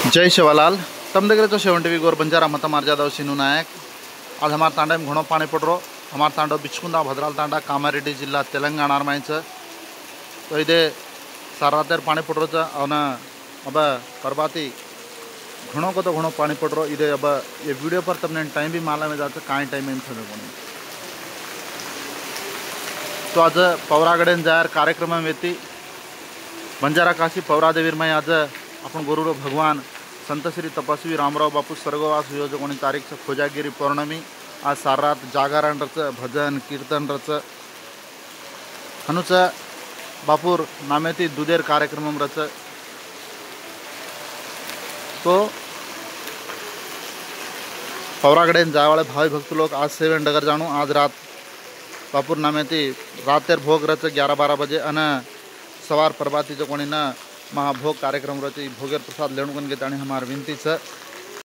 जय शिवालाल तम देख रहे सेवन टीवी गोर बंजारा मत मार जादव सिनू नायक। आज हमारे तांडा में घणो पानी पड़ रो। हमारे तांडो बिचकुंदा भद्राल तांडा कामारेड्डी जिला तेलंगाना में तो इधे सारा तेर पानी पड़ रो अब परबाती घणो को तो घणो पानी पड़ रो इधे। अब ये वीडियो पर तमने टाइम भी माला में जाते कहीं टाइम में तो आज पौरागडेन जायर कार्यक्रम में येती बंजारा काशी पौरादेवीर में आज आपण गुरुरो भगवान संत श्री तपस्वी रामराव बापू स्वर्गवास योजकोनी तारीख से खोजागिरी पौर्णमी आज सार रात जागरण रच भजन कीर्तन रच हनुच बापूर नामेती दुधेर कार्यक्रम रच तो पौरागडेन जावाले भावी भक्त लोग आज सेवन डगर जाणु आज रात बापूर नामेती रातेर भोग रच 11-12 बजे अन सवार प्रभाती जो कोणी न महाभोग कार्यक्रम रची भोगेर प्रसाद लेणुकन के ताणी हमार विनती है।